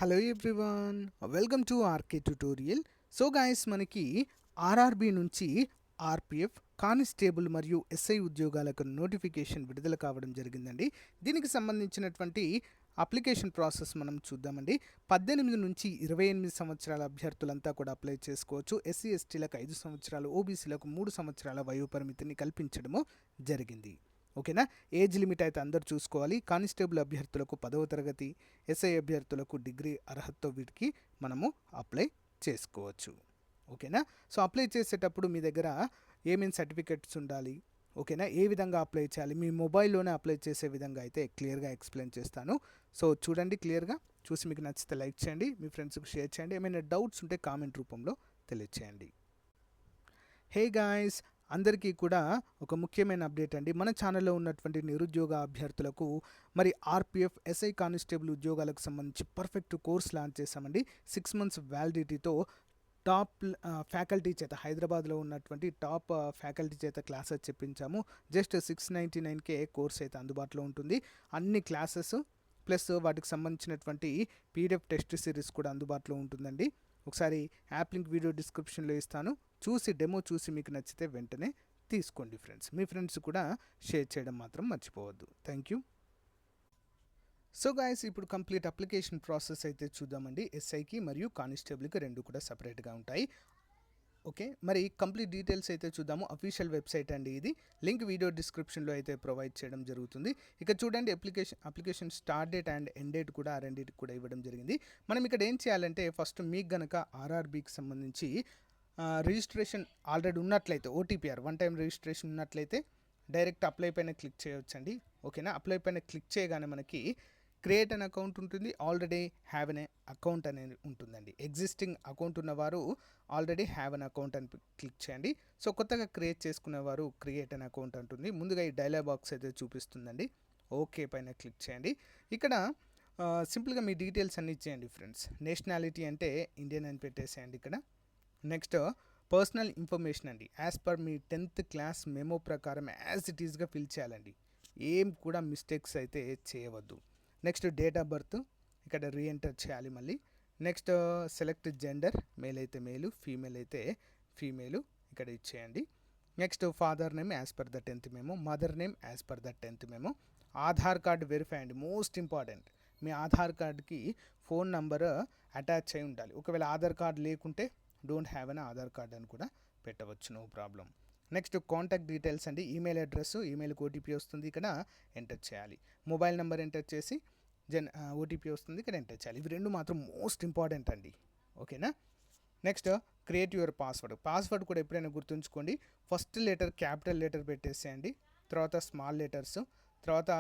Hello everyone, welcome to RK tutorial. So guys, మనకి RRB నుంచి RPF constable మరియు SI ఉద్యోగాలకు నోటిఫికేషన్ విడుదల కావడం జరిగిందండి. దీనికి సంబంధించినటువంటి అప్లికేషన్ ప్రాసెస్ మనం చూద్దామండి. 18 నుంచి 28 సంవత్సరాల అభ్యర్థులంతా కూడా అప్లై చేసుకోవచ్చు. ఎస్సీ ఎస్టీలకు 5 సంవత్సరాలు, ఓబీసీలకు 3 సంవత్సరాల వయోపరిమితిని కల్పించడము జరిగింది. ఓకేనా. ఏజ్ లిమిట్ అయితే అందరు చూసుకోవాలి. కానిస్టేబుల్ అభ్యర్థులకు 10వ తరగతి, ఎస్ఐ అభ్యర్థులకు డిగ్రీ అర్హతతో వీటికి మనము అప్లై చేసుకోవచ్చు. ఓకేనా. సో అప్లై చేసేటప్పుడు మీ దగ్గర ఏమేమి సర్టిఫికెట్స్ ఉండాలి, ఓకేనా, ఏ విధంగా అప్లై చేయాలి, మీ మొబైల్లోనే అప్లై చేసే విధంగా అయితే క్లియర్గా ఎక్స్ప్లెయిన్ చేస్తాను. సో చూడండి క్లియర్గా, చూసి మీకు నచ్చితే లైక్ చేయండి, మీ ఫ్రెండ్స్కి షేర్ చేయండి. ఏమైనా డౌట్స్ ఉంటే కామెంట్ రూపంలో తెలియచేయండి. హే గాయ్స్, అందరికీ కూడా ఒక ముఖ్యమైన అప్డేట్ అండి. మన ఛానల్లో ఉన్నటువంటి నిరుద్యోగ అభ్యర్థులకు మరి ఆర్పిఎఫ్ ఎస్ఐ కానిస్టేబుల్ ఉద్యోగాలకు సంబంధించి పర్ఫెక్ట్ కోర్స్ లాంచ్ చేశామండి. 6 months వ్యాలిడిటీతో టాప్ ఫ్యాకల్టీ చేత, హైదరాబాద్లో ఉన్నటువంటి టాప్ ఫ్యాకల్టీ చేత క్లాసెస్ చెప్పించాము. జస్ట్ 699K కోర్స్ అయితే అందుబాటులో ఉంటుంది. అన్ని క్లాసెస్ ప్లస్ వాటికి సంబంధించినటువంటి పీడిఎఫ్ టెస్ట్ సిరీస్ కూడా అందుబాటులో ఉంటుందండి. ఒకసారి యాప్ లింక్ వీడియో డిస్క్రిప్షన్లో ఇస్తాను. చూసి డెమో చూసి మీకు నచ్చితే వెంటనే తీసుకోండి ఫ్రెండ్స్. మీ ఫ్రెండ్స్ కూడా షేర్ చేయడం మాత్రం మర్చిపోవద్దు. Thank you. సో గాయస్, ఇప్పుడు కంప్లీట్ అప్లికేషన్ ప్రాసెస్ అయితే చూద్దామండి. ఎస్ఐకి మరియు కానిస్టేబుల్కి రెండు కూడా సపరేట్గా ఉంటాయి. ఓకే, మరి కంప్లీట్ డీటెయిల్స్ అయితే చూద్దాము. అఫీషియల్ వెబ్సైట్ అండి ఇది. లింక్ వీడియో డిస్క్రిప్షన్లో అయితే ప్రొవైడ్ చేయడం జరుగుతుంది. ఇక చూడండి, application start date and end date కూడా రెండింటికి కూడా ఇవ్వడం జరిగింది. మనం ఇక్కడ ఏం చేయాలంటే, ఫస్ట్ మీకు గనక ఆర్ఆర్బీకి సంబంధించి రిజిస్ట్రేషన్ ఆల్రెడీ ఉన్నట్లయితే, ఓటీపీఆర్ వన్ టైం రిజిస్ట్రేషన్ ఉన్నట్లయితే డైరెక్ట్ అప్లై పైన క్లిక్ చేయొచ్చండి. ఓకేనా. అప్లై పైన క్లిక్ చేయగానే మనకి క్రియేట్ అన్ అకౌంట్ ఉంటుంది, ఆల్రెడీ హ్యావ్ అన్ అకౌంట్ అనేది ఉంటుందండి. ఎగ్జిస్టింగ్ అకౌంట్ ఉన్నవారు ఆల్రెడీ హ్యావ్ అన్ అకౌంట్ అని క్లిక్ చేయండి. సో కొత్తగా క్రియేట్ చేసుకునేవారు క్రియేట్ అన్ అకౌంట్ అంటుంది. ముందుగా ఈ డైలాగ్ బాక్స్ అయితే చూపిస్తుందండి. ఓకే పైన క్లిక్ చేయండి. ఇక్కడ సింపుల్గా మీ డీటెయిల్స్ అన్ని ఇచ్చేయండి ఫ్రెండ్స్. నేషనాలిటీ అంటే ఇండియన్ అని పెట్టేసేయండి ఇక్కడ. నెక్స్ట్ పర్సనల్ ఇన్ఫర్మేషన్ అండి. యాజ్ పర్ మీ 10th క్లాస్ మెమో ప్రకారం యాజ్ ఇట్ ఈస్గా ఫిల్ చేయాలండి. ఏం కూడా మిస్టేక్స్ అయితే చేయవద్దు. నెక్స్ట్ డేట్ ఆఫ్ బర్త్ ఇక్కడ రీఎంటర్ చేయాలి మళ్ళీ. నెక్స్ట్ సెలెక్ట్ జెండర్, మేల్ అయితే మేలు, ఫీమేల్ అయితే ఫీమేలు ఇక్కడ ఇచ్చేయండి. Next father name as per the 10th memo, mother name as per the 10th memo. Aadhaar card verify అండి, మోస్ట్ ఇంపార్టెంట్. మీ ఆధార్ కార్డ్కి ఫోన్ నంబర్ అటాచ్ అయి ఉండాలి. ఒకవేళ ఆధార్ కార్డ్ లేకుంటే don't have an Aadhaar card అని కూడా పెట్టవచ్చు, no problem. Next contact details అండి. ఈమెయిల్ అడ్రస్, ఈమెయిల్కి ఓటీపీ వస్తుంది, ఇక్కడ ఎంటర్ చేయాలి. మొబైల్ నెంబర్ ఎంటర్ చేసి ఓటీపీ వస్తుంది, ఇక్కడ ఎంటర్ చేయాలి. ఇవి రెండు మాత్రం మోస్ట్ ఇంపార్టెంట్ అండి. ఓకేనా. నెక్స్ట్ క్రియేట్ యువర్ పాస్వర్డ్ కూడా ఎప్పుడైనా గుర్తుంచుకోండి. ఫస్ట్ లెటర్ క్యాపిటల్ లెటర్ పెట్టేసేయండి, తర్వాత స్మాల్ లెటర్స్, తర్వాత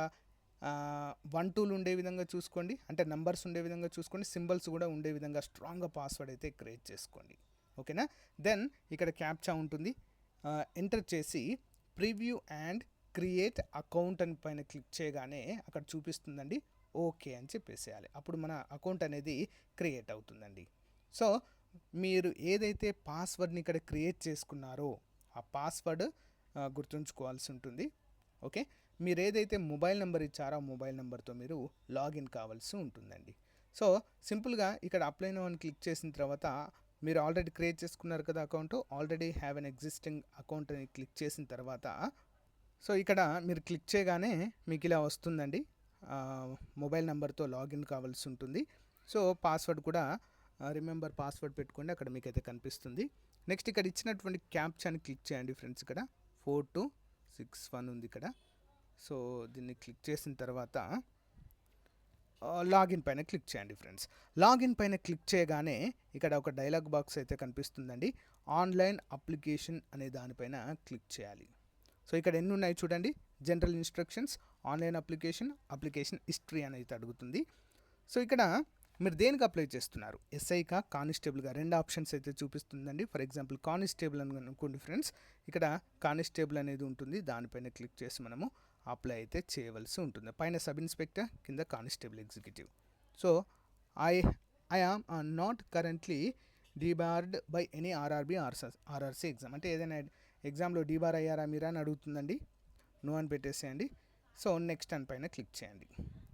1 2 ఉండే విధంగా చూసుకోండి, అంటే నంబర్స్ ఉండే విధంగా చూసుకోండి, సింబల్స్ కూడా ఉండే విధంగా స్ట్రాంగ్గా పాస్వర్డ్ అయితే క్రియేట్ చేసుకోండి. ఓకేనా. దెన్ ఇక్కడ క్యాప్చా ఉంటుంది, ఎంటర్ చేసి ప్రివ్యూ అండ్ క్రియేట్ అకౌంట్ అని పైన క్లిక్ చేయగానే అక్కడ చూపిస్తుందండి ఓకే అని చెప్పేసేయాలి. అప్పుడు మన అకౌంట్ అనేది క్రియేట్ అవుతుందండి. సో మీరు ఏదైతే పాస్వర్డ్ని ఇక్కడ క్రియేట్ చేసుకున్నారో ఆ పాస్వర్డ్ గుర్తుంచుకోవాల్సి ఉంటుంది. ఓకే, మీరు ఏదైతే మొబైల్ నెంబర్ ఇచ్చారో ఆ మొబైల్ నెంబర్తో మీరు లాగిన్ కావాల్సి ఉంటుందండి. సో సింపుల్గా ఇక్కడ అప్లై నౌ అని క్లిక్ చేసిన తర్వాత మీరు ఆల్రెడీ క్రియేట్ చేసుకున్నారు కదా account, already have an existing account అని క్లిక్ చేసిన తర్వాత సో ఇక్కడ మీరు క్లిక్ చేయగానే మీకు ఇలా వస్తుందండి. మొబైల్ నెంబర్తో లాగిన్ కావాల్సి ఉంటుంది. సో పాస్వర్డ్ కూడా రిమెంబర్ పాస్వర్డ్ పెట్టుకోండి, అక్కడ మీకైతే కనిపిస్తుంది. నెక్స్ట్ ఇక్కడ ఇచ్చినటువంటి క్యాప్చాని క్లిక్ చేయండి ఫ్రెండ్స్. ఇక్కడ 4261 ఉంది ఇక్కడ. సో దీన్ని క్లిక్ చేసిన తర్వాత లాగిన్ పైన క్లిక్ చేయండి ఫ్రెండ్స్. లాగిన్ పైన క్లిక్ చేయగానే ఇక్కడ ఒక డైలాగ్ బాక్స్ అయితే కనిపిస్తుందండి. ఆన్లైన్ అప్లికేషన్ అనే దానిపైన క్లిక్ చేయాలి. సో ఇక్కడ ఎన్ని ఉన్నాయి చూడండి. General instructions, online application history అనేది అడుగుతుంది. సో ఇక్కడ మీరు దేనికి అప్లై చేస్తున్నారు, ఎస్ఐకా కానిస్టేబుల్గా, రెండు ఆప్షన్స్ అయితే చూపిస్తుందండి. ఫర్ ఎగ్జాంపుల్ కానిస్టేబుల్ అని అనుకోండి ఫ్రెండ్స్. ఇక్కడ కానిస్టేబుల్ అనేది ఉంటుంది, దానిపైన క్లిక్ చేసి మనము అప్లై అయితే చేయవలసి ఉంటుంది. పైన సబ్ ఇన్స్పెక్టర్, కింద constable executive. So I am not currently debarred by any RRC exam, అంటే ఏదైనా ఎగ్జామ్లో డీబార్ అయ్యారా మీరా అని అడుగుతుందండి. నో అని పెట్టేసేయండి. సో నెక్స్ట్ అని పైన క్లిక్ చేయండి.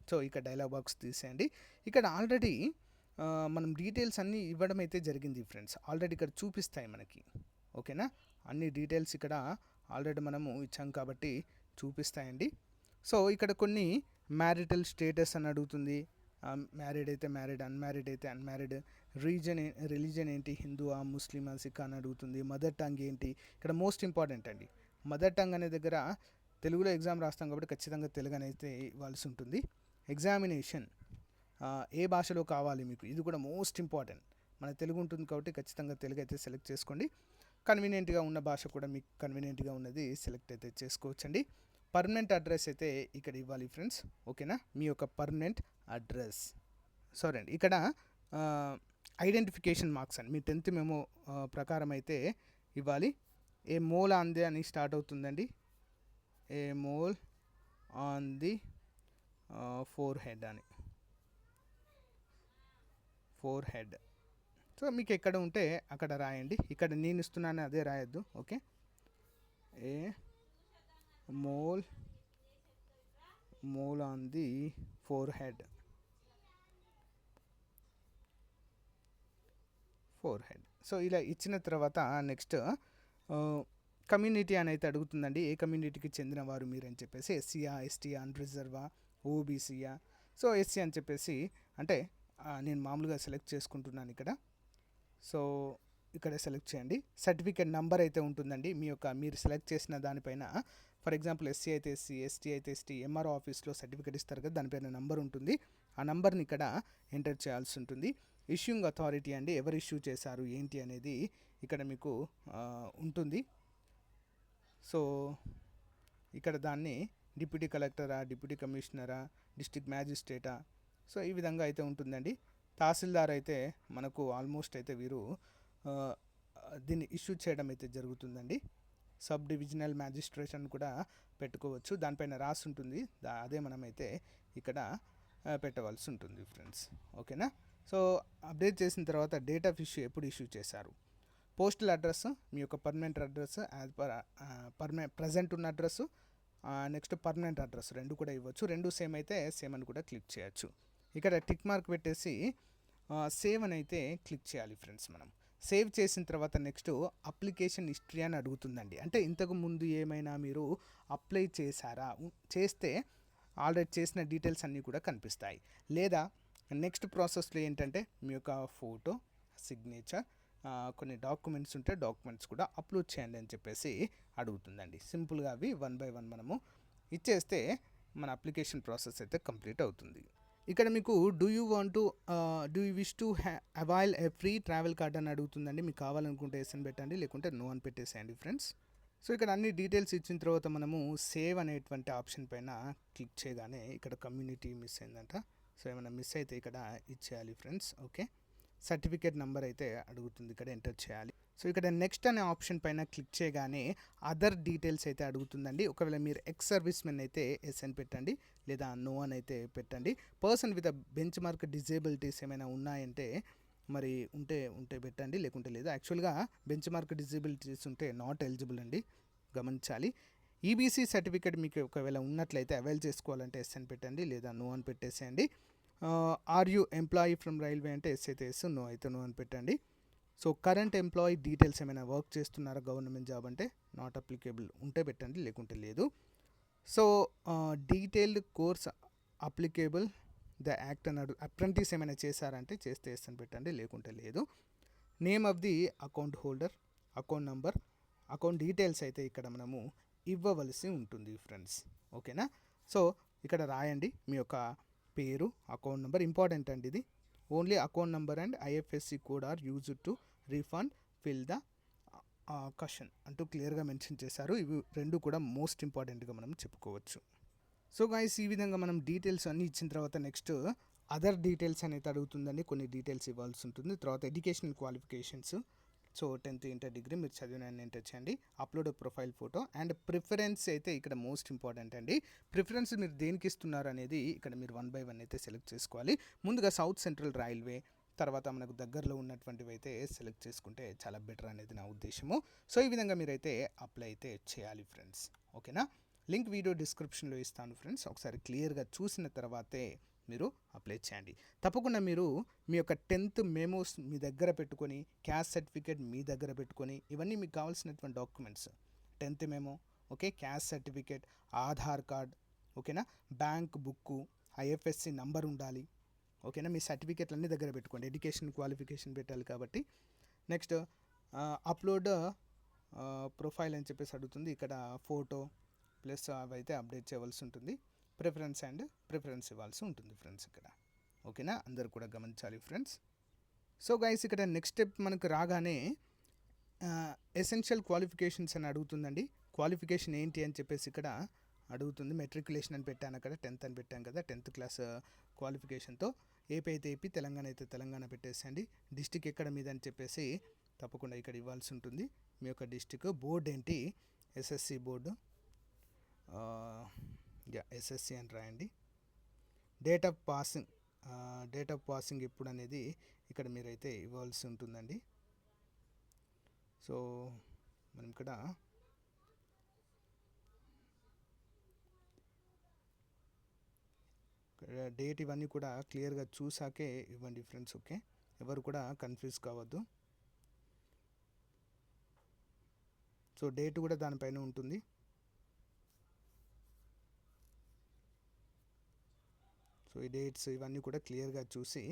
సో ఇక్కడ డైలాగ్ బాక్స్ తీసేయండి. ఇక్కడ ఆల్రెడీ మనం డీటెయిల్స్ అన్నీ ఇవ్వడం అయితే జరిగింది ఫ్రెండ్స్. ఆల్రెడీ ఇక్కడ చూపిస్తాయి మనకి. ఓకేనా, అన్ని డీటెయిల్స్ ఇక్కడ ఆల్రెడీ మనము ఇచ్చాం కాబట్టి చూపిస్తాయండి. సో ఇక్కడ కొన్ని మ్యారిటల్ స్టేటస్ అని అడుగుతుంది. మ్యారీడ్ అయితే మ్యారీడ్, అన్మ్యారీడ్ అయితే అన్మ్యారీడ్, రిలీజన్ ఏంటి, హిందూవా ముస్లిమా సిక్ అని అడుగుతుంది. మదర్ టంగ్ ఏంటి, ఇక్కడ మోస్ట్ ఇంపార్టెంట్ అండి. మదర్ టంగ్ అనే దగ్గర తెలుగులో ఎగ్జామ్ రాస్తాం కాబట్టి ఖచ్చితంగా తెలుగు అనేది ఇవ్వాల్సి ఉంటుంది. ఎగ్జామినేషన్ ఏ భాషలో కావాలి మీకు, ఇది కూడా మోస్ట్ ఇంపార్టెంట్. మన తెలుగు ఉంటుంది కాబట్టి ఖచ్చితంగా తెలుగు అయితే సెలెక్ట్ చేసుకోండి. కన్వీనియంట్గా ఉన్న భాష కూడా మీకు కన్వీనియంట్గా ఉన్నది సెలెక్ట్ అయితే చేసుకోవచ్చండి. పర్మనెంట్ అడ్రస్ అయితే ఇక్కడ ఇవ్వాలి ఫ్రెండ్స్. ఓకేనా, మీ యొక్క పర్మనెంట్ అడ్రస్. సారీ అండి, ఇక్కడ ఐడెంటిఫికేషన్ మార్క్స్ అని మీ 10th మెమో ప్రకారం అయితే ఇవ్వాలి. ఏ మోల్ ఆన్ ది అని స్టార్ట్ అవుతుందండి. A mole on the forehead అని, ఫోర్ హెడ్. సో మీకు ఎక్కడ ఉంటే అక్కడ రాయండి. ఇక్కడ నేను ఇస్తున్నాను అదే రాయొద్దు. Okay, a mole on the forehead. So ఇలా ఇచ్చిన తర్వాత నెక్స్ట్ కమ్యూనిటీ అని అయితే అడుగుతుందండి. ఏ కమ్యూనిటీకి చెందిన వారు మీరు అని చెప్పేసి, ఎస్సీయా, ఎస్టీయా, అన్రిజర్వా, ఓబీసీయా. సో ఎస్సీ అని చెప్పేసి అంటే నేను మామూలుగా సెలెక్ట్ చేసుకుంటున్నాను ఇక్కడ. సో ఇక్కడ సెలెక్ట్ చేయండి. సర్టిఫికేట్ నెంబర్ అయితే ఉంటుందండి మీ యొక్క, మీరు సెలెక్ట్ చేసిన దానిపైన. ఫర్ ఎగ్జాంపుల్ ఎస్సీ అయితే ఎస్సీ, ఎస్టీ అయితే ఎస్టీ, ఎంఆర్ఓ ఆఫీస్లో సర్టిఫికేట్ ఇస్తారు కదా, దానిపైన నెంబర్ ఉంటుంది. ఆ నెంబర్ని ఇక్కడ ఎంటర్ చేయాల్సి ఉంటుంది. ఇష్యూయింగ్ అథారిటీ అండి, ఎవరు ఇష్యూ చేశారు ఏంటి అనేది ఇక్కడ మీకు ఉంటుంది. సో ఇక్కడ దాన్ని డిప్యూటీ కలెక్టరా, డిప్యూటీ కమిషనరా, డిస్ట్రిక్ట్ మ్యాజిస్ట్రేటా, సో ఈ విధంగా అయితే ఉంటుందండి. తహసీల్దార్ అయితే మనకు ఆల్మోస్ట్ అయితే వీరు దీన్ని ఇష్యూ చేయడం అయితే జరుగుతుందండి. సబ్ డివిజనల్ మ్యాజిస్ట్రేషన్ కూడా పెట్టుకోవచ్చు, దానిపైన రాసి ఉంటుంది. అదే మనమైతే ఇక్కడ పెట్టవలసి ఉంటుంది ఫ్రెండ్స్. ఓకేనా, సో అప్డేట్ చేసిన తర్వాత డేట్ ఆఫ్ ఇష్యూ ఎప్పుడు ఇష్యూ చేశారు, పోస్టల్ అడ్రస్, మీ యొక్క permanent address, as per present ఉన్న అడ్రస్, నెక్స్ట్ పర్మనెంట్ అడ్రస్ రెండు కూడా ఇవ్వచ్చు. రెండు సేమ్ అయితే సేమ్ అని కూడా క్లిక్ చేయొచ్చు. ఇక్కడ టిక్ మార్క్ పెట్టేసి సేవ్ అని అయితే క్లిక్ చేయాలి ఫ్రెండ్స్. మనం సేవ్ చేసిన తర్వాత నెక్స్ట్ అప్లికేషన్ హిస్టరీ అని అడుగుతుందండి. అంటే ఇంతకు ముందు ఏమైనా మీరు అప్లై చేశారా, చేస్తే ఆల్రెడీ చేసిన డీటెయిల్స్ అన్నీ కూడా కనిపిస్తాయి. లేదా నెక్స్ట్ ప్రాసెస్లో ఏంటంటే మీ యొక్క ఫోటో, సిగ్నేచర్, కొన్ని డాక్యుమెంట్స్ ఉంటే డాక్యుమెంట్స్ కూడా అప్లోడ్ చేయండి అని చెప్పేసి అడుగుతుందండి. సింపుల్గా అవి 1 by 1 మనము ఇచ్చేస్తే మన అప్లికేషన్ ప్రాసెస్ అయితే కంప్లీట్ అవుతుంది. ఇక్కడ మీకు do you wish to avail A free travel card అని అడుగుతుందండి. మీకు కావాలనుకుంటే ఎస్ అని పెట్టండి, లేకుంటే నో అని పెట్టేసేయండి ఫ్రెండ్స్. సో ఇక్కడ అన్ని డీటెయిల్స్ ఇచ్చిన తర్వాత మనము సేవ్ అనేటువంటి ఆప్షన్ పైన క్లిక్ చేయగానే ఇక్కడ కమ్యూనిటీ మిస్ అయిందంట. సో ఏమైనా మిస్ అయితే ఇక్కడ ఇచ్చేయాలి ఫ్రెండ్స్. ఓకే, సర్టిఫికేట్ నెంబర్ అయితే అడుగుతుంది, ఇక్కడ ఎంటర్ చేయాలి. సో ఇక్కడ నెక్స్ట్ అనే ఆప్షన్ పైన క్లిక్ చేయగానే అదర్ డీటెయిల్స్ అయితే అడుగుతుందండి. ఒకవేళ మీరు ఎక్స్ సర్వీస్ మెన్ అయితే ఎస్ అని పెట్టండి, లేదా నో అని అయితే పెట్టండి. Person with bench mark disabilities ఏమైనా ఉన్నాయంటే మరి ఉంటే పెట్టండి, లేకుంటే లేదు. యాక్చువల్గా బెంచ్ మార్క్ డిజేబిలిటీస్ ఉంటే నాట్ ఎలిజిబుల్ అండి, గమనించాలి. ఈబీసీ సర్టిఫికేట్ మీకు ఒకవేళ ఉన్నట్లయితే అవైల్ చేసుకోవాలంటే ఎస్ అని పెట్టండి, లేదా నో అని పెట్టేసేయండి. Are you employee from railway అంటే ఎస్ అయితే ఎస్, నో అయితే నో అని పెట్టండి. సో కరెంట్ ఎంప్లాయీ డీటెయిల్స్ ఏమైనా వర్క్ చేస్తున్నారా గవర్నమెంట్ జాబ్ అంటే నాట్ అప్లికేబుల్ ఉంటే పెట్టండి, లేకుంటే లేదు. So detailed course applicable the act అని అప్రెంటిస్ ఏమైనా చేశారంటే చేస్తే ఎస్ అని పెట్టండి, లేకుంటే లేదు. Name of the account holder, account number, account details అయితే ఇక్కడ మనము ఇవ్వవలసి ఉంటుంది ఫ్రెండ్స్. ఓకేనా, సో ఇక్కడ రాయండి మీ యొక్క పేరు, అకౌంట్ నెంబర్. ఇంపార్టెంట్ అండి ఇది. Only account number and IFSC code are used to refund fill the question అంటూ క్లియర్గా మెన్షన్ చేశారు. ఇవి రెండు కూడా మోస్ట్ ఇంపార్టెంట్గా మనం చెప్పుకోవచ్చు. సో గైస్, ఈ విధంగా మనం డీటెయిల్స్ అన్నీ ఇచ్చిన తర్వాత నెక్స్ట్ అదర్ డీటెయిల్స్ అనేది అడుగుతుందండి. కొన్ని డీటెయిల్స్ ఇవ్వాల్సి ఉంటుంది. తర్వాత educational qualifications, so 10th inter degree మీరు చదివిన ఎంటర్ చేయండి. Upload profile photo and preference అయితే ఇక్కడ మోస్ట్ ఇంపార్టెంట్ అండి. ప్రిఫరెన్స్ మీరు దేనికి ఇస్తున్నారు అనేది ఇక్కడ మీరు 1 by 1 అయితే సెలెక్ట్ చేసుకోవాలి. ముందుగా సౌత్ సెంట్రల్ రైల్వే, తర్వాత మనకు దగ్గరలో ఉన్నటువంటివి అయితే సెలెక్ట్ చేసుకుంటే చాలా బెటర్ అనేది నా ఉద్దేశము. సో ఈ విధంగా మీరైతే అప్లై అయితే చేయాలి ఫ్రెండ్స్. ఓకేనా, లింక్ వీడియో డిస్క్రిప్షన్లో ఇస్తాను ఫ్రెండ్స్. ఒకసారి క్లియర్గా చూసిన తర్వాతే మీరు అప్లై చేయండి. తప్పకుండా మీరు మీ యొక్క 10th మెమోస్ మీ దగ్గర పెట్టుకొని, క్యాస్ట్ సర్టిఫికేట్ మీ దగ్గర పెట్టుకొని, ఇవన్నీ మీకు కావాల్సినటువంటి documents 10th memo, okay, caste certificate, Aadhaar card, ఓకేనా, బ్యాంక్ బుక్కు, ఐఎఫ్ఎస్సి నంబర్ ఉండాలి, ఓకేనా. మీ సర్టిఫికేట్లు అన్నీ దగ్గర పెట్టుకోండి. ఎడ్యుకేషన్ క్వాలిఫికేషన్ పెట్టాలి కాబట్టి. నెక్స్ట్ అప్లోడ్ ప్రొఫైల్ అని చెప్పేసి అడుగుతుంది. ఇక్కడ ఫోటో ప్లస్ అవైతే అప్డేట్ చేయవలసి ఉంటుంది. ప్రిఫరెన్స్ ఇవ్వాల్సి ఉంటుంది ఫ్రెండ్స్ ఇక్కడ, ఓకేనా. అందరు కూడా గమనించాలి ఫ్రెండ్స్. సో గైస్ ఇక్కడ నెక్స్ట్ స్టెప్ మనకు రాగానే ఎసెన్షియల్ క్వాలిఫికేషన్స్ అని అడుగుతుందండి. క్వాలిఫికేషన్ ఏంటి అని చెప్పేసి ఇక్కడ అడుగుతుంది. మెట్రికులేషన్ అని పెట్టాను, అక్కడ 10th అని పెట్టాను కదా, 10th క్లాస్ క్వాలిఫికేషన్తో. ఏపీ అయితే ఏపీ, తెలంగాణ అయితే తెలంగాణ పెట్టేసండి. డిస్టిక్ ఎక్కడ మీద అని చెప్పేసి తప్పకుండా ఇక్కడ ఇవ్వాల్సి ఉంటుంది. మీ యొక్క డిస్టిక్, బోర్డు ఏంటి, ఎస్ఎస్సి బోర్డు, ఎస్ఎస్సి అని రాయండి. డేట్ ఆఫ్ పాసింగ్ ఎప్పుడు అనేది ఇక్కడ మీరైతే ఇవ్వాల్సి ఉంటుందండి. సో మనం ఇక్కడ డేట్ ఇవన్నీ కూడా క్లియర్గా చూసాకే ఇవ్వండి ఫ్రెండ్స్, ఓకే. ఎవరు కూడా కన్ఫ్యూజ్ కావద్దు. సో డేట్ కూడా దానిపైన ఉంటుంది. సో ఈ డేట్స్ ఇవన్నీ కూడా క్లియర్గా చూసి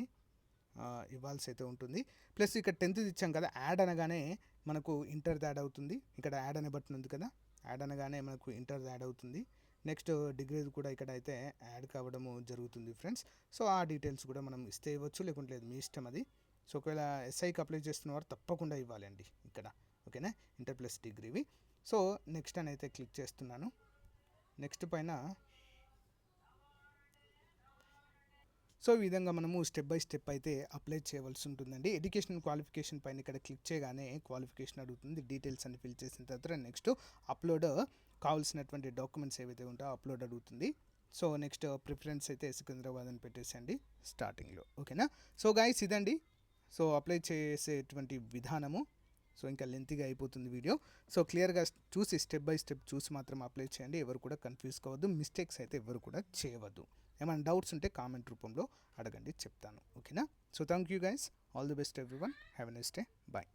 ఇవ్వాల్సి అయితే ఉంటుంది. ప్లస్ ఇక్కడ 10th ఇచ్చాం కదా, యాడ్ అనగానే మనకు ఇంటర్ది యాడ్ అవుతుంది. ఇక్కడ యాడ్ అనే బటన్ ఉంది కదా, యాడ్ అనగానే మనకు ఇంటర్ది యాడ్ అవుతుంది. నెక్స్ట్ డిగ్రీది కూడా ఇక్కడ అయితే యాడ్ కావడము జరుగుతుంది ఫ్రెండ్స్. సో ఆ డీటెయిల్స్ కూడా మనం ఇస్తే ఇవ్వచ్చు, లేకుంటే లేదు, మీ ఇష్టం అది. సో ఒకవేళ ఎస్ఐకి అప్లై చేస్తున్న వారు తప్పకుండా ఇవ్వాలండి ఇక్కడ, ఓకేనా, ఇంటర్ ప్లస్ డిగ్రీవి. సో నెక్స్ట్ అని అయితే క్లిక్ చేస్తున్నాను. నెక్స్ట్ పైన సో ఈ విధంగా మనము స్టెప్ బై స్టెప్ అయితే అప్లై చేయవలసి ఉంటుందండి. ఎడ్యుకేషన్ క్వాలిఫికేషన్ పైన ఇక్కడ క్లిక్ చేయగానే క్వాలిఫికేషన్ అడుగుతుంది. డీటెయిల్స్ అన్ని ఫిల్ చేసిన తర్వాత నెక్స్ట్ అప్లోడ్ కావాల్సినటువంటి డాక్యుమెంట్స్ ఏవైతే ఉంటాయో అప్లోడ్ అడుగుతుంది. సో నెక్స్ట్ ప్రిఫరెన్స్ అయితే సికింద్రాబాద్ అని పెట్టేసండి స్టార్టింగ్లో, ఓకేనా. సో గైస్ ఇదండి సో అప్లై చేసేటువంటి విధానము. సో ఇంకా లెంతీగా అయిపోతుంది వీడియో. సో క్లియర్గా చూసి స్టెప్ బై స్టెప్ చూసి మాత్రం అప్లై చేయండి. ఎవరు కూడా కన్ఫ్యూజ్ కావద్దు, మిస్టేక్స్ అయితే ఎవరు కూడా చేయవద్దు. ఏమైనా డౌట్స్ ఉంటే కామెంట్ రూపంలో అడగండి, చెప్తాను, ఓకేనా. So thank you guys, all the best everyone, have a nice day, bye.